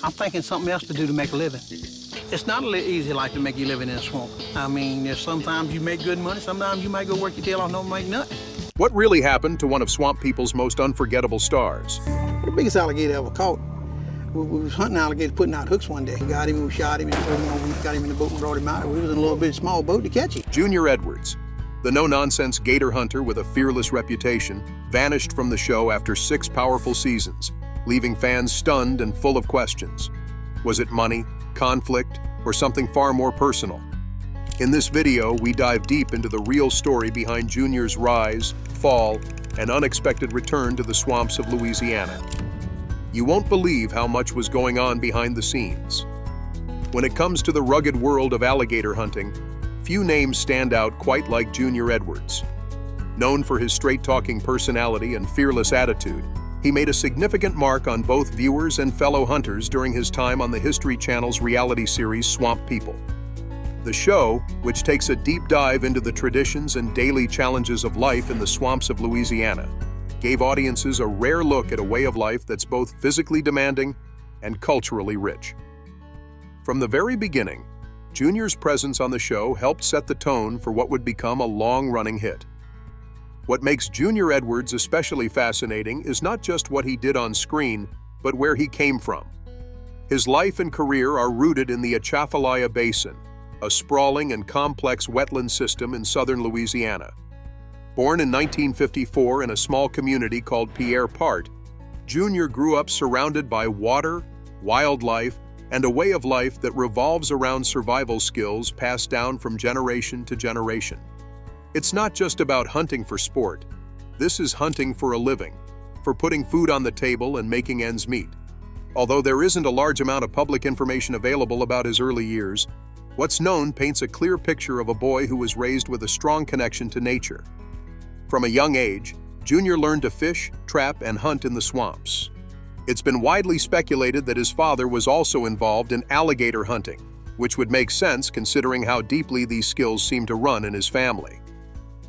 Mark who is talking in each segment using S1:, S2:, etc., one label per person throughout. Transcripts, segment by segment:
S1: I'm thinking something else to do to make a living. It's not a easy life to make your living in a swamp. I mean, there's sometimes you make good money, sometimes you might go work your tail off and don't make nothing.
S2: What really happened to one of Swamp People's most unforgettable stars?
S1: The biggest alligator ever caught. We was hunting alligators, putting out hooks one day. We got him, we shot him, and we got him in the boat and brought him out. We was in a little bit small boat to catch him.
S2: Junior Edwards, the no-nonsense gator hunter with a fearless reputation, vanished from the show after 6 powerful seasons, leaving fans stunned and full of questions. Was it money, conflict, or something far more personal? In this video, we dive deep into the real story behind Junior's rise, fall, and unexpected return to the swamps of Louisiana. You won't believe how much was going on behind the scenes. When it comes to the rugged world of alligator hunting, few names stand out quite like Junior Edwards. Known for his straight-talking personality and fearless attitude, he made a significant mark on both viewers and fellow hunters during his time on the History Channel's reality series Swamp People. The show, which takes a deep dive into the traditions and daily challenges of life in the swamps of Louisiana, gave audiences a rare look at a way of life that's both physically demanding and culturally rich. From the very beginning, Junior's presence on the show helped set the tone for what would become a long-running hit. What makes Junior Edwards especially fascinating is not just what he did on screen, but where he came from. His life and career are rooted in the Atchafalaya Basin, a sprawling and complex wetland system in southern Louisiana. Born in 1954 in a small community called Pierre Part, Junior grew up surrounded by water, wildlife, and a way of life that revolves around survival skills passed down from generation to generation. It's not just about hunting for sport. This is hunting for a living, for putting food on the table and making ends meet. Although there isn't a large amount of public information available about his early years, what's known paints a clear picture of a boy who was raised with a strong connection to nature. From a young age, Junior learned to fish, trap, and hunt in the swamps. It's been widely speculated that his father was also involved in alligator hunting, which would make sense considering how deeply these skills seem to run in his family.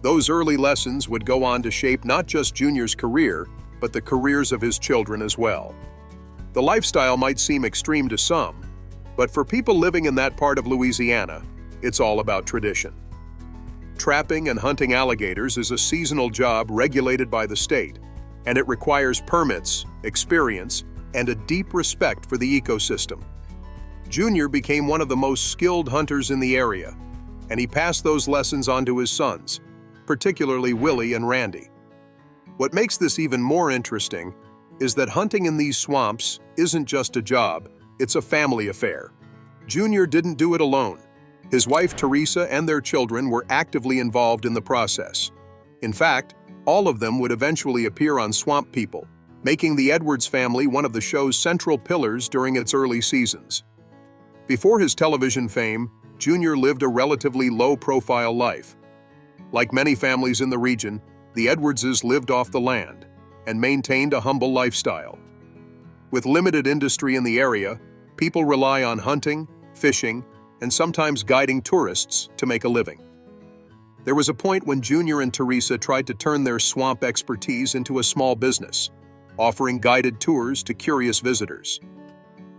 S2: Those early lessons would go on to shape not just Junior's career, but the careers of his children as well. The lifestyle might seem extreme to some, but for people living in that part of Louisiana, it's all about tradition. Trapping and hunting alligators is a seasonal job regulated by the state, and it requires permits, experience, and a deep respect for the ecosystem. Junior became one of the most skilled hunters in the area, and he passed those lessons on to his sons, particularly Willie and Randy. What makes this even more interesting is that hunting in these swamps isn't just a job, it's a family affair. Junior didn't do it alone. His wife Teresa and their children were actively involved in the process. In fact, all of them would eventually appear on Swamp People, making the Edwards family one of the show's central pillars during its early seasons. Before his television fame, Junior lived a relatively low-profile life. Like many families in the region, the Edwardses lived off the land and maintained a humble lifestyle. With limited industry in the area, people rely on hunting, fishing, and sometimes guiding tourists to make a living. There was a point when Junior and Teresa tried to turn their swamp expertise into a small business, offering guided tours to curious visitors.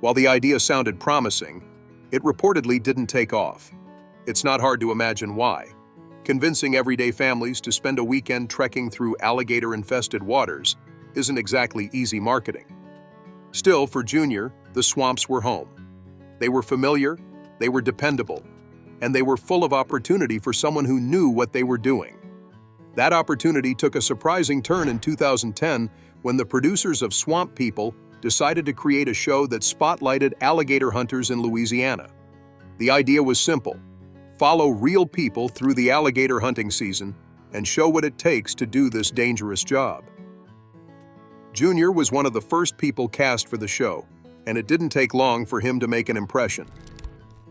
S2: While the idea sounded promising, it reportedly didn't take off. It's not hard to imagine why. Convincing everyday families to spend a weekend trekking through alligator-infested waters isn't exactly easy marketing. Still, for Junior, the swamps were home. They were familiar, they were dependable, and they were full of opportunity for someone who knew what they were doing. That opportunity took a surprising turn in 2010 when the producers of Swamp People decided to create a show that spotlighted alligator hunters in Louisiana. The idea was simple: follow real people through the alligator hunting season and show what it takes to do this dangerous job. Junior was one of the first people cast for the show, and it didn't take long for him to make an impression.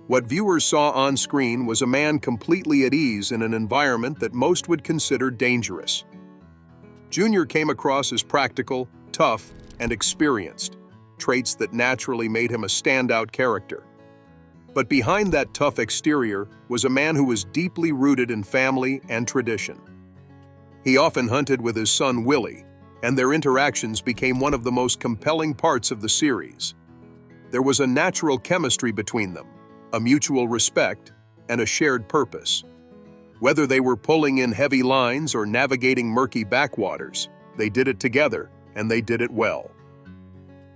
S2: What viewers saw on screen was a man completely at ease in an environment that most would consider dangerous. Junior came across as practical, tough, and experienced, traits that naturally made him a standout character. But behind that tough exterior was a man who was deeply rooted in family and tradition. He often hunted with his son Willie, and their interactions became one of the most compelling parts of the series. There was a natural chemistry between them, a mutual respect, and a shared purpose. Whether they were pulling in heavy lines or navigating murky backwaters, they did it together, and they did it well.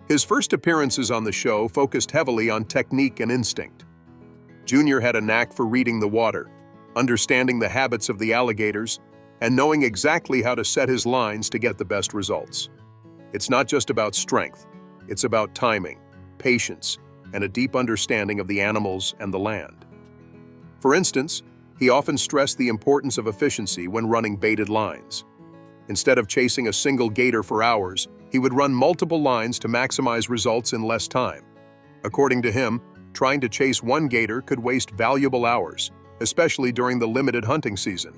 S2: His first appearances on the show focused heavily on technique and instinct. Junior had a knack for reading the water, understanding the habits of the alligators, and knowing exactly how to set his lines to get the best results. It's not just about strength, it's about timing, patience, and a deep understanding of the animals and the land. For instance, he often stressed the importance of efficiency when running baited lines. Instead of chasing a single gator for hours, he would run multiple lines to maximize results in less time. According to him, trying to chase one gator could waste valuable hours, especially during the limited hunting season.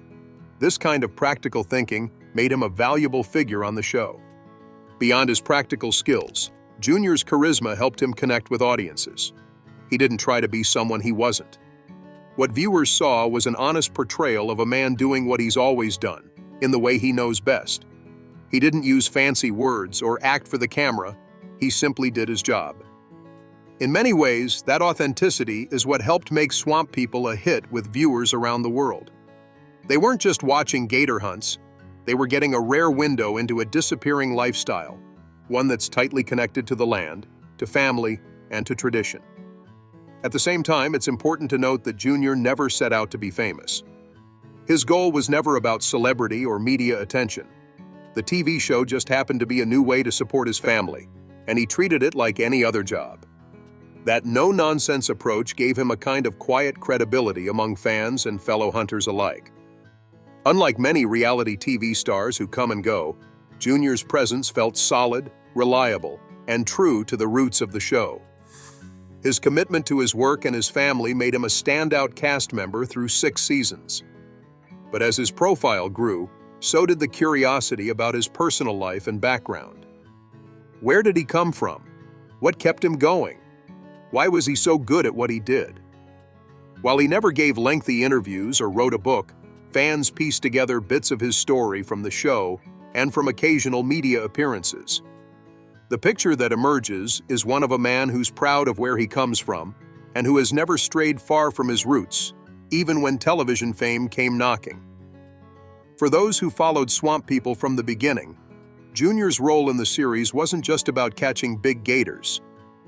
S2: This kind of practical thinking made him a valuable figure on the show. Beyond his practical skills, Junior's charisma helped him connect with audiences. He didn't try to be someone he wasn't. What viewers saw was an honest portrayal of a man doing what he's always done, in the way he knows best. He didn't use fancy words or act for the camera, he simply did his job. In many ways, that authenticity is what helped make Swamp People a hit with viewers around the world. They weren't just watching gator hunts, they were getting a rare window into a disappearing lifestyle, one that's tightly connected to the land, to family, and to tradition. At the same time, it's important to note that Junior never set out to be famous. His goal was never about celebrity or media attention. The TV show just happened to be a new way to support his family, and he treated it like any other job. That no-nonsense approach gave him a kind of quiet credibility among fans and fellow hunters alike. Unlike many reality TV stars who come and go, Junior's presence felt solid, reliable, and true to the roots of the show. His commitment to his work and his family made him a standout cast member through 6 seasons. But as his profile grew, so did the curiosity about his personal life and background. Where did he come from? What kept him going? Why was he so good at what he did? While he never gave lengthy interviews or wrote a book, fans pieced together bits of his story from the show and from occasional media appearances. The picture that emerges is one of a man who's proud of where he comes from and who has never strayed far from his roots, even when television fame came knocking. For those who followed Swamp People from the beginning, Junior's role in the series wasn't just about catching big gators.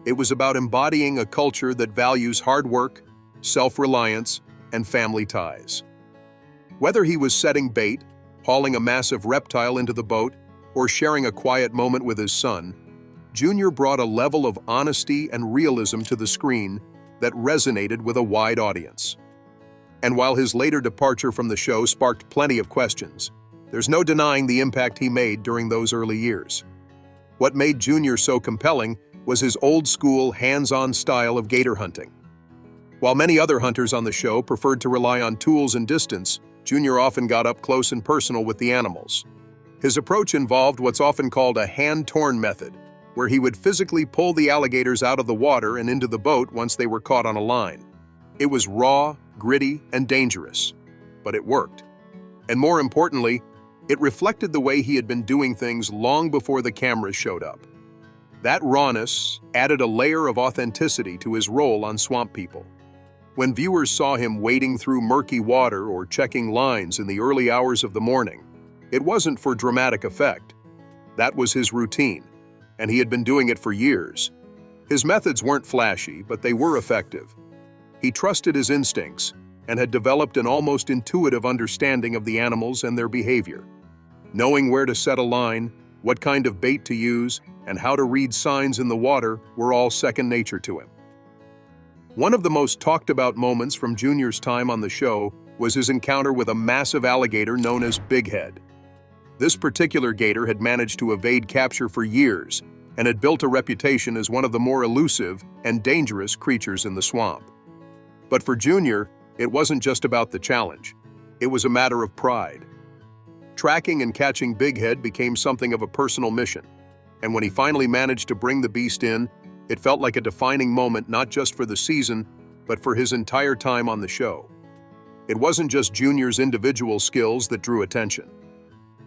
S2: It was about embodying a culture that values hard work, self-reliance, and family ties. Whether he was setting bait, hauling a massive reptile into the boat, or sharing a quiet moment with his son, Junior brought a level of honesty and realism to the screen that resonated with a wide audience. And while his later departure from the show sparked plenty of questions, there's no denying the impact he made during those early years. What made Junior so compelling was his old-school, hands-on style of gator hunting. While many other hunters on the show preferred to rely on tools and distance, Junior often got up close and personal with the animals. His approach involved what's often called a hand-torn method, where he would physically pull the alligators out of the water and into the boat once they were caught on a line. It was raw, gritty, and dangerous, but it worked. And more importantly, it reflected the way he had been doing things long before the cameras showed up. That rawness added a layer of authenticity to his role on Swamp People. When viewers saw him wading through murky water or checking lines in the early hours of the morning, it wasn't for dramatic effect. That was his routine, and he had been doing it for years. His methods weren't flashy, but they were effective. He trusted his instincts and had developed an almost intuitive understanding of the animals and their behavior. Knowing where to set a line, what kind of bait to use, and how to read signs in the water were all second nature to him. One of the most talked about moments from Junior's time on the show was his encounter with a massive alligator known as Big Head. This particular gator had managed to evade capture for years and had built a reputation as one of the more elusive and dangerous creatures in the swamp. But for Junior, it wasn't just about the challenge. It was a matter of pride. Tracking and catching Big Head became something of a personal mission, and when he finally managed to bring the beast in, it felt like a defining moment not just for the season, but for his entire time on the show. It wasn't just Junior's individual skills that drew attention.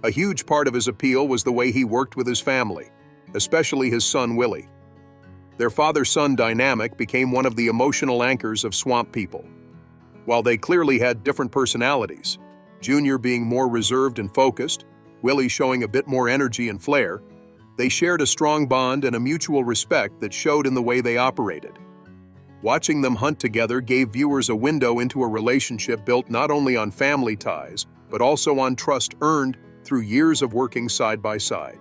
S2: A huge part of his appeal was the way he worked with his family, especially his son Willie. Their father-son dynamic became one of the emotional anchors of swamp people. While they clearly had different personalities, Junior being more reserved and focused, Willie showing a bit more energy and flair, they shared a strong bond and a mutual respect that showed in the way they operated. Watching them hunt together gave viewers a window into a relationship built not only on family ties, but also on trust earned through years of working side by side.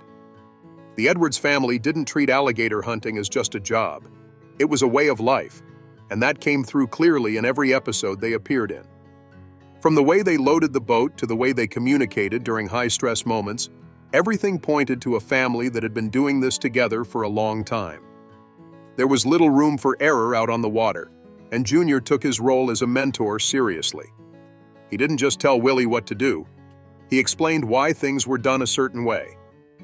S2: The Edwards family didn't treat alligator hunting as just a job. It was a way of life, and that came through clearly in every episode they appeared in. From the way they loaded the boat to the way they communicated during high-stress moments, everything pointed to a family that had been doing this together for a long time. There was little room for error out on the water, and Junior took his role as a mentor seriously. He didn't just tell Willie what to do. He explained why things were done a certain way,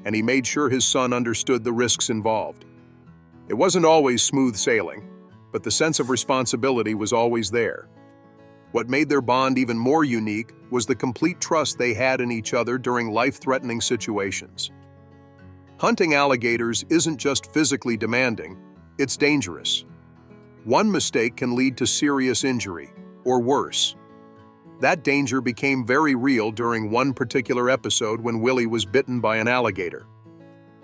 S2: and he made sure his son understood the risks involved. It wasn't always smooth sailing, but the sense of responsibility was always there. What made their bond even more unique was the complete trust they had in each other during life-threatening situations. Hunting alligators isn't just physically demanding, it's dangerous. One mistake can lead to serious injury, or worse. That danger became very real during one particular episode when Willie was bitten by an alligator.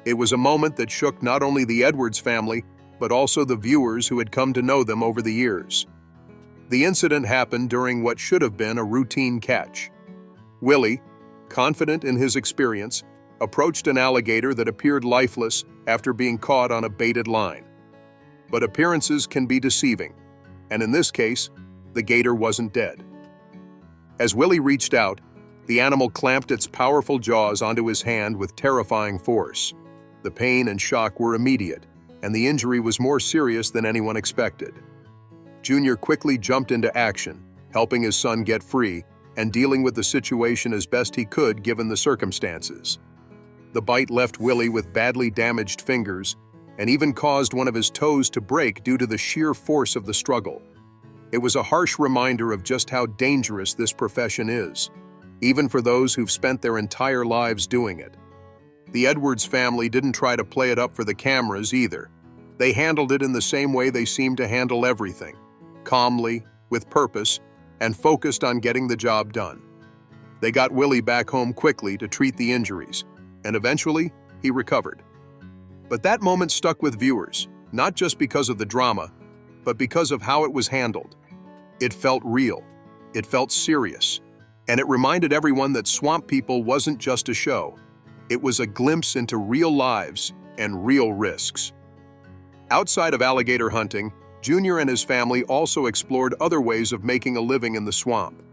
S2: It was a moment that shook not only the Edwards family, but also the viewers who had come to know them over the years. The incident happened during what should have been a routine catch. Willie, confident in his experience, approached an alligator that appeared lifeless after being caught on a baited line. But appearances can be deceiving, and in this case, the gator wasn't dead. As Willie reached out, the animal clamped its powerful jaws onto his hand with terrifying force. The pain and shock were immediate, and the injury was more serious than anyone expected. Junior quickly jumped into action, helping his son get free and dealing with the situation as best he could given the circumstances. The bite left Willie with badly damaged fingers and even caused one of his toes to break due to the sheer force of the struggle. It was a harsh reminder of just how dangerous this profession is, even for those who've spent their entire lives doing it. The Edwards family didn't try to play it up for the cameras either. They handled it in the same way they seemed to handle everything, calmly, with purpose, and focused on getting the job done. They got Willie back home quickly to treat the injuries, and eventually, he recovered. But that moment stuck with viewers, not just because of the drama, but because of how it was handled. It felt real, it felt serious, and it reminded everyone that Swamp People wasn't just a show. It was a glimpse into real lives and real risks. Outside of alligator hunting, Junior and his family also explored other ways of making a living in the swamp.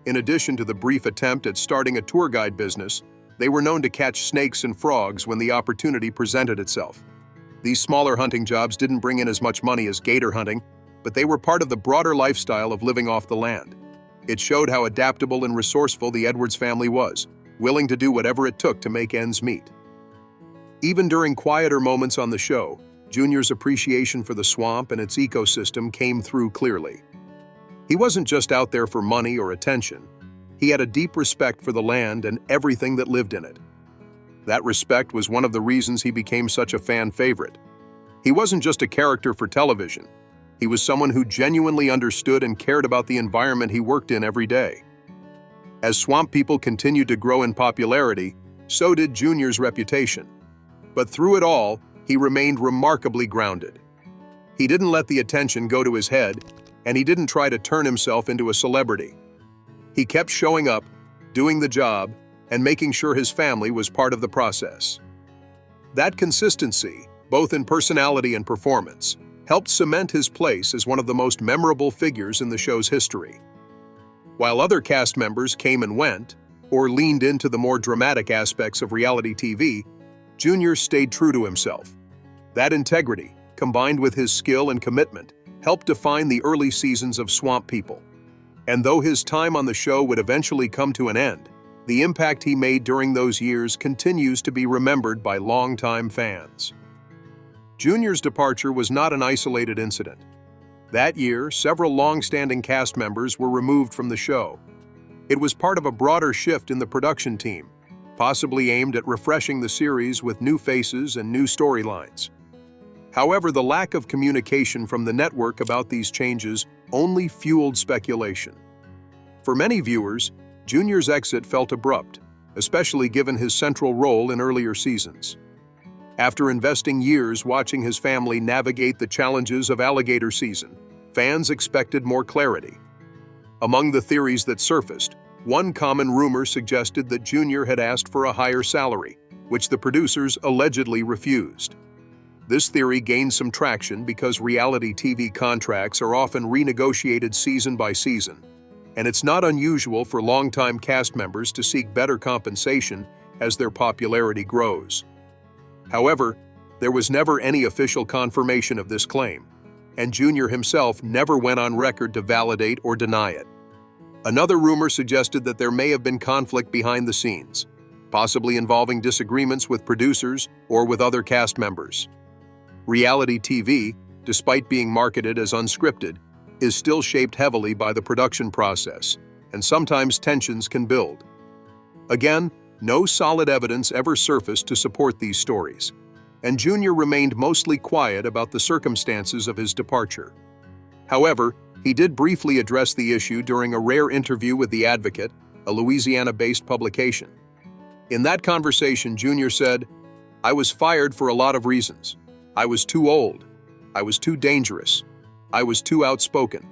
S2: In addition to the brief attempt at starting a tour guide business, they were known to catch snakes and frogs when the opportunity presented itself. These smaller hunting jobs didn't bring in as much money as gator hunting, but they were part of the broader lifestyle of living off the land. It showed how adaptable and resourceful the Edwards family was, willing to do whatever it took to make ends meet. Even during quieter moments on the show, Junior's appreciation for the swamp and its ecosystem came through clearly. He wasn't just out there for money or attention. He had a deep respect for the land and everything that lived in it. That respect was one of the reasons he became such a fan favorite. He wasn't just a character for television. He was someone who genuinely understood and cared about the environment he worked in every day. As Swamp People continued to grow in popularity, so did Junior's reputation. But through it all, he remained remarkably grounded. He didn't let the attention go to his head, and he didn't try to turn himself into a celebrity. He kept showing up, doing the job, and making sure his family was part of the process. That consistency, both in personality and performance, helped cement his place as one of the most memorable figures in the show's history. While other cast members came and went, or leaned into the more dramatic aspects of reality TV, Junior stayed true to himself. That integrity, combined with his skill and commitment, helped define the early seasons of Swamp People. And though his time on the show would eventually come to an end, the impact he made during those years continues to be remembered by longtime fans. Junior's departure was not an isolated incident. That year, several long-standing cast members were removed from the show. It was part of a broader shift in the production team, possibly aimed at refreshing the series with new faces and new storylines. However, the lack of communication from the network about these changes only fueled speculation. For many viewers, Junior's exit felt abrupt, especially given his central role in earlier seasons. After investing years watching his family navigate the challenges of alligator season, fans expected more clarity. Among the theories that surfaced, one common rumor suggested that Junior had asked for a higher salary, which the producers allegedly refused. This theory gained some traction because reality TV contracts are often renegotiated season by season, and it's not unusual for longtime cast members to seek better compensation as their popularity grows. However, there was never any official confirmation of this claim, and Junior himself never went on record to validate or deny it. Another rumor suggested that there may have been conflict behind the scenes, possibly involving disagreements with producers or with other cast members. Reality TV, despite being marketed as unscripted, is still shaped heavily by the production process, and sometimes tensions can build. Again, no solid evidence ever surfaced to support these stories, and Junior remained mostly quiet about the circumstances of his departure. However, he did briefly address the issue during a rare interview with The Advocate, a Louisiana-based publication. In that conversation, Junior said, "I was fired for a lot of reasons. I was too old. I was too dangerous. I was too outspoken."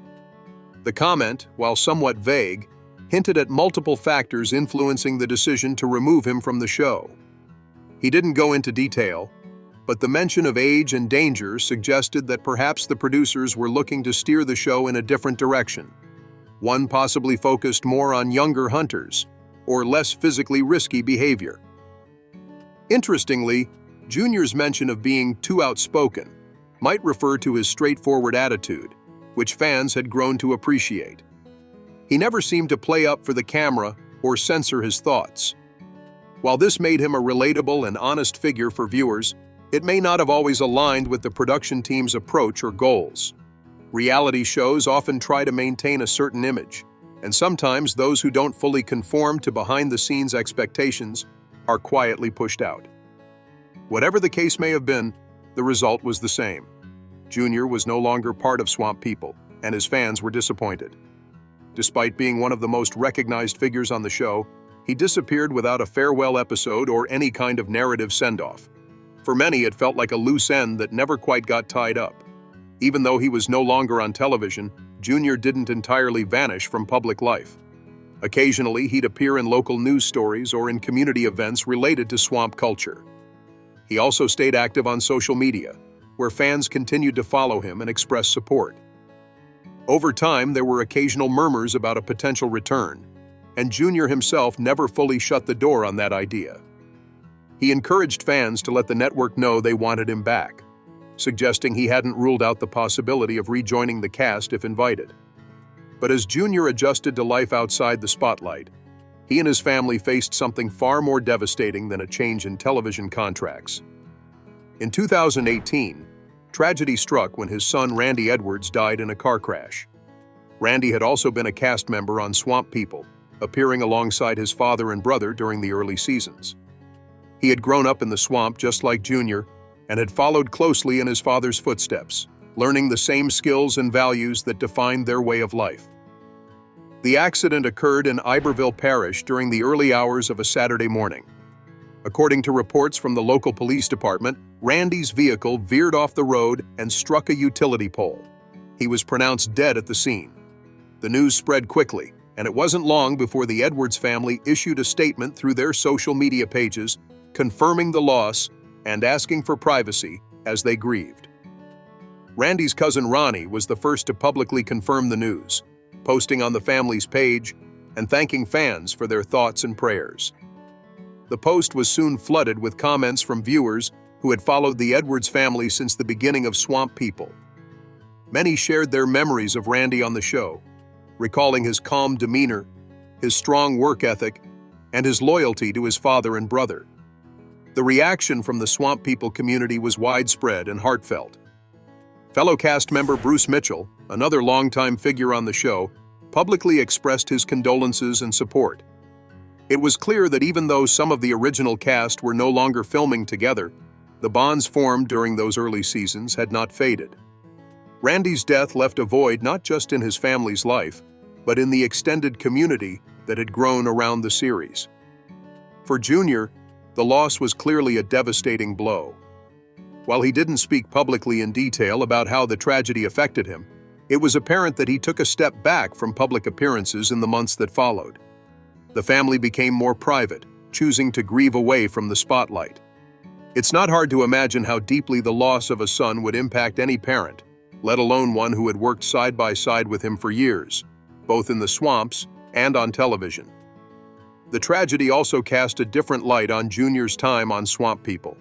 S2: The comment, while somewhat vague, hinted at multiple factors influencing the decision to remove him from the show. He didn't go into detail, but the mention of age and danger suggested that perhaps the producers were looking to steer the show in a different direction, one possibly focused more on younger hunters or less physically risky behavior. Interestingly, Junior's mention of being too outspoken might refer to his straightforward attitude, which fans had grown to appreciate. He never seemed to play up for the camera or censor his thoughts. While this made him a relatable and honest figure for viewers, it may not have always aligned with the production team's approach or goals. Reality shows often try to maintain a certain image, and sometimes those who don't fully conform to behind-the-scenes expectations are quietly pushed out. Whatever the case may have been, the result was the same. Junior was no longer part of Swamp People, and his fans were disappointed. Despite being one of the most recognized figures on the show, he disappeared without a farewell episode or any kind of narrative send-off. For many, it felt like a loose end that never quite got tied up. Even though he was no longer on television, Junior didn't entirely vanish from public life. Occasionally, he'd appear in local news stories or in community events related to swamp culture. He also stayed active on social media, where fans continued to follow him and express support. Over time, there were occasional murmurs about a potential return, and Junior himself never fully shut the door on that idea. He encouraged fans to let the network know they wanted him back, suggesting he hadn't ruled out the possibility of rejoining the cast if invited. But as Junior adjusted to life outside the spotlight, he and his family faced something far more devastating than a change in television contracts. In 2018, tragedy struck when his son Randy Edwards died in a car crash. Randy had also been a cast member on Swamp People, appearing alongside his father and brother during the early seasons. He had grown up in the swamp just like Junior and had followed closely in his father's footsteps, learning the same skills and values that defined their way of life. The accident occurred in Iberville Parish during the early hours of a Saturday morning. According to reports from the local police department, Randy's vehicle veered off the road and struck a utility pole. He was pronounced dead at the scene. The news spread quickly, and it wasn't long before the Edwards family issued a statement through their social media pages, confirming the loss and asking for privacy as they grieved. Randy's cousin Ronnie was the first to publicly confirm the news, posting on the family's page and thanking fans for their thoughts and prayers. The post was soon flooded with comments from viewers who had followed the Edwards family since the beginning of Swamp People. Many shared their memories of Randy on the show, recalling his calm demeanor, his strong work ethic, and his loyalty to his father and brother. The reaction from the Swamp People community was widespread and heartfelt. Fellow cast member Bruce Mitchell, another longtime figure on the show, publicly expressed his condolences and support. It was clear that even though some of the original cast were no longer filming together, The bonds formed during those early seasons had not faded. Randy's death left a void not just in his family's life, but in the extended community that had grown around the series. For Junior, the loss was clearly a devastating blow. While he didn't speak publicly in detail about how the tragedy affected him, it was apparent that he took a step back from public appearances in the months that followed. The family became more private, choosing to grieve away from the spotlight. It's not hard to imagine how deeply the loss of a son would impact any parent, let alone one who had worked side by side with him for years, both in the swamps and on television. The tragedy also cast a different light on Junior's time on Swamp People.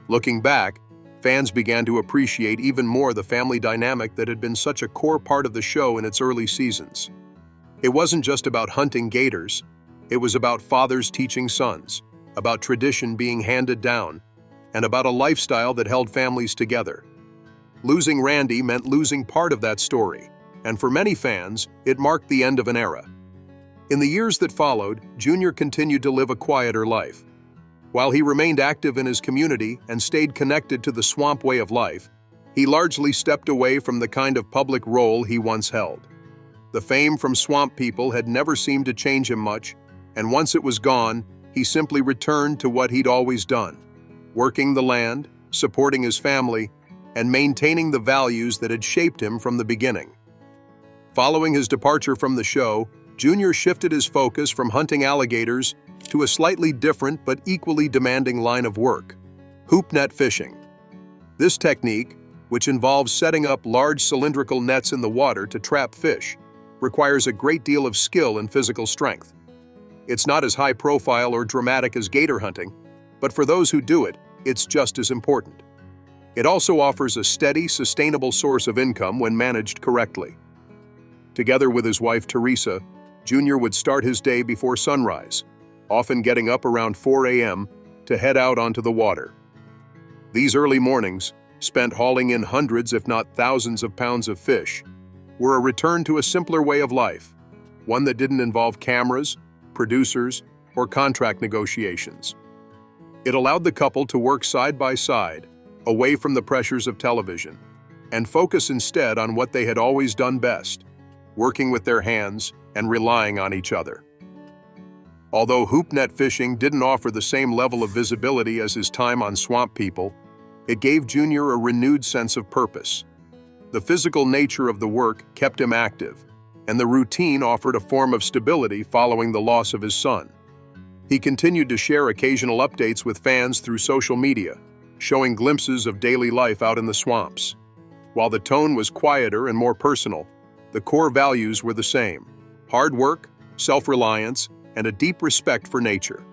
S2: Looking back, fans began to appreciate even more the family dynamic that had been such a core part of the show in its early seasons. It wasn't just about hunting gators, it was about fathers teaching sons, about tradition being handed down, and about a lifestyle that held families together. Losing Randy meant losing part of that story, and for many fans, it marked the end of an era. In the years that followed, Junior continued to live a quieter life. While he remained active in his community and stayed connected to the swamp way of life, he largely stepped away from the kind of public role he once held. The fame from Swamp People had never seemed to change him much, and once it was gone, he simply returned to what he'd always done, working the land, supporting his family, and maintaining the values that had shaped him from the beginning. Following his departure from the show, Junior shifted his focus from hunting alligators to a slightly different but equally demanding line of work: hoop net fishing. This technique, which involves setting up large cylindrical nets in the water to trap fish, requires a great deal of skill and physical strength. It's not as high profile or dramatic as gator hunting, but for those who do it, it's just as important. It also offers a steady, sustainable source of income when managed correctly. Together with his wife Teresa, Junior would start his day before sunrise, often getting up around 4 a.m. to head out onto the water. These early mornings, spent hauling in hundreds if not thousands of pounds of fish, were a return to a simpler way of life, one that didn't involve cameras, producers, or contract negotiations. It allowed the couple to work side by side, away from the pressures of television, and focus instead on what they had always done best: working with their hands and relying on each other. Although hoop net fishing didn't offer the same level of visibility as his time on Swamp People, it gave Junior a renewed sense of purpose. The physical nature of the work kept him active, and the routine offered a form of stability following the loss of his son. He continued to share occasional updates with fans through social media, showing glimpses of daily life out in the swamps. While the tone was quieter and more personal, the core values were the same: hard work, self-reliance, and a deep respect for nature.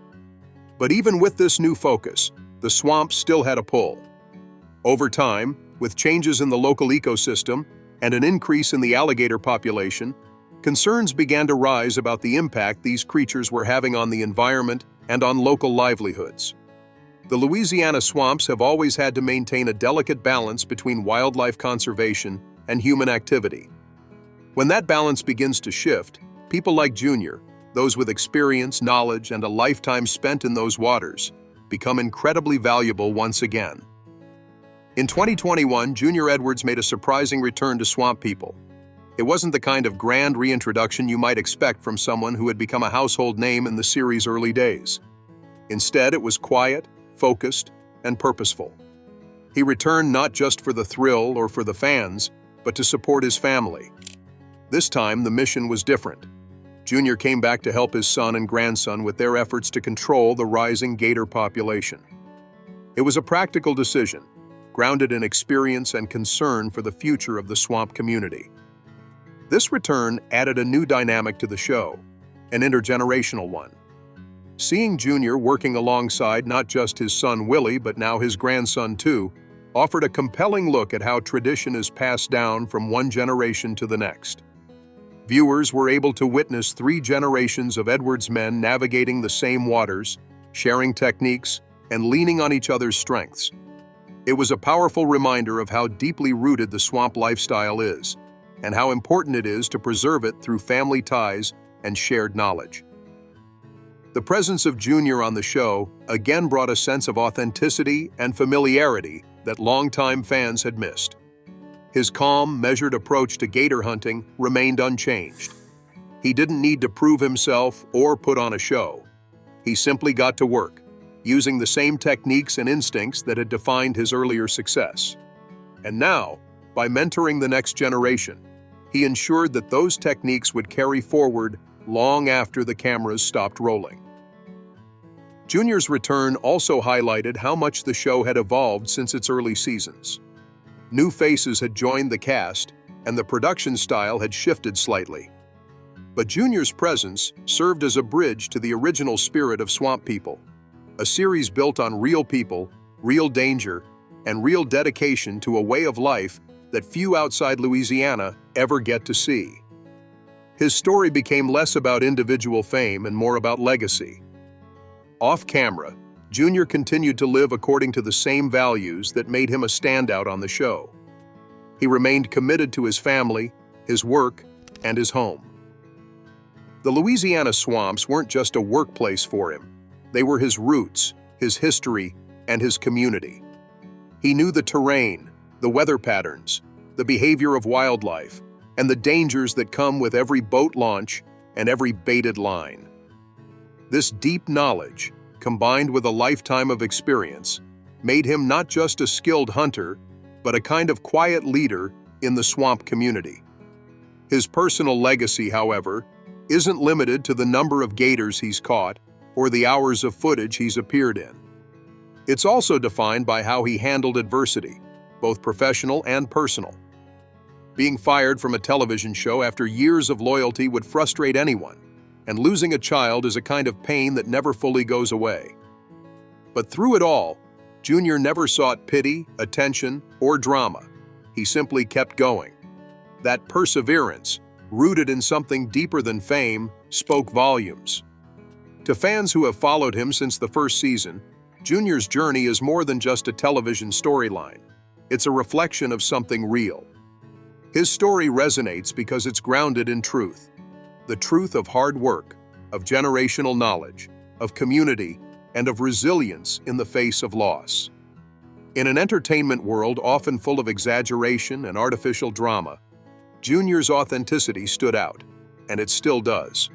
S2: But even with this new focus, the swamps still had a pull. Over time, with changes in the local ecosystem and an increase in the alligator population, concerns began to rise about the impact these creatures were having on the environment and on local livelihoods. The Louisiana swamps have always had to maintain a delicate balance between wildlife conservation and human activity. When that balance begins to shift, people like Junior, those with experience, knowledge, and a lifetime spent in those waters, become incredibly valuable once again. In 2021, Junior Edwards made a surprising return to Swamp People. It wasn't the kind of grand reintroduction you might expect from someone who had become a household name in the series' early days. Instead, it was quiet, focused, and purposeful. He returned not just for the thrill or for the fans, but to support his family. This time, the mission was different. Junior came back to help his son and grandson with their efforts to control the rising gator population. It was a practical decision, grounded in experience and concern for the future of the swamp community. This return added a new dynamic to the show, an intergenerational one. Seeing Junior working alongside not just his son Willie, but now his grandson too, offered a compelling look at how tradition is passed down from one generation to the next. Viewers were able to witness 3 generations of Edwards men navigating the same waters, sharing techniques, and leaning on each other's strengths. It was a powerful reminder of how deeply rooted the swamp lifestyle is, and how important it is to preserve it through family ties and shared knowledge. The presence of Junior on the show again brought a sense of authenticity and familiarity that longtime fans had missed. His calm, measured approach to gator hunting remained unchanged. He didn't need to prove himself or put on a show. He simply got to work, using the same techniques and instincts that had defined his earlier success. And now, by mentoring the next generation, he ensured that those techniques would carry forward long after the cameras stopped rolling. Junior's return also highlighted how much the show had evolved since its early seasons. New faces had joined the cast, and the production style had shifted slightly. But Junior's presence served as a bridge to the original spirit of Swamp People, a series built on real people, real danger, and real dedication to a way of life that few outside Louisiana ever get to see. His story became less about individual fame and more about legacy. Off-camera, Junior continued to live according to the same values that made him a standout on the show. He remained committed to his family, his work, and his home. The Louisiana swamps weren't just a workplace for him. They were his roots, his history, and his community. He knew the terrain, the weather patterns, the behavior of wildlife, and the dangers that come with every boat launch and every baited line. This deep knowledge, combined with a lifetime of experience, made him not just a skilled hunter, but a kind of quiet leader in the swamp community. His personal legacy, however, isn't limited to the number of gators he's caught or the hours of footage he's appeared in. It's also defined by how he handled adversity, both professional and personal. Being fired from a television show after years of loyalty would frustrate anyone, and losing a child is a kind of pain that never fully goes away. But through it all, Junior never sought pity, attention, or drama. He simply kept going. That perseverance, rooted in something deeper than fame, spoke volumes. To fans who have followed him since the first season, Junior's journey is more than just a television storyline. It's a reflection of something real. His story resonates because it's grounded in truth. The truth of hard work, of generational knowledge, of community, and of resilience in the face of loss. In an entertainment world often full of exaggeration and artificial drama, Junior's authenticity stood out, and it still does.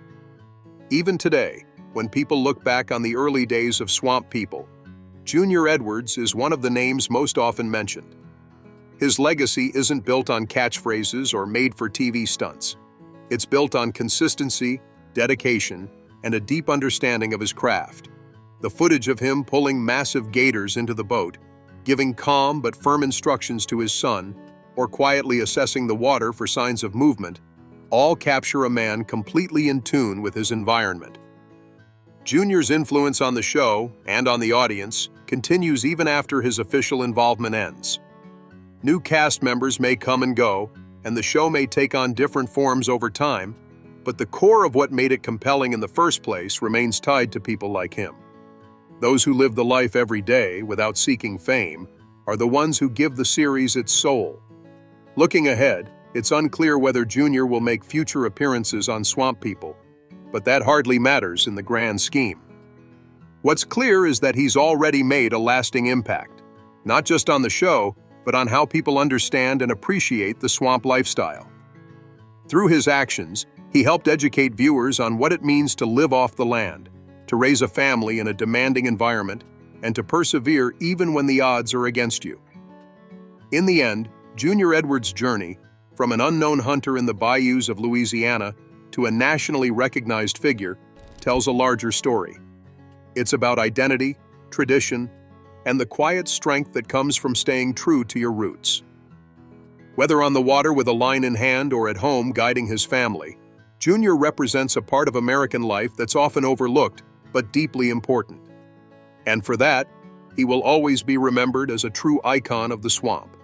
S2: Even today, when people look back on the early days of Swamp People, Junior Edwards is one of the names most often mentioned. His legacy isn't built on catchphrases or made-for-TV stunts. It's built on consistency, dedication, and a deep understanding of his craft. The footage of him pulling massive gators into the boat, giving calm but firm instructions to his son, or quietly assessing the water for signs of movement, all capture a man completely in tune with his environment. Junior's influence on the show and on the audience continues even after his official involvement ends. New cast members may come and go, and the show may take on different forms over time, but the core of what made it compelling in the first place remains tied to people like him. Those who live the life every day without seeking fame are the ones who give the series its soul. Looking ahead, it's unclear whether Junior will make future appearances on Swamp People, but that hardly matters in the grand scheme. What's clear is that he's already made a lasting impact, not just on the show, but on how people understand and appreciate the swamp lifestyle. Through his actions, he helped educate viewers on what it means to live off the land, to raise a family in a demanding environment, and to persevere even when the odds are against you. In the end, Junior Edwards' journey, from an unknown hunter in the bayous of Louisiana to a nationally recognized figure, tells a larger story. It's about identity, tradition, and the quiet strength that comes from staying true to your roots. Whether on the water with a line in hand or at home guiding his family, Junior represents a part of American life that's often overlooked but deeply important. And for that, he will always be remembered as a true icon of the swamp.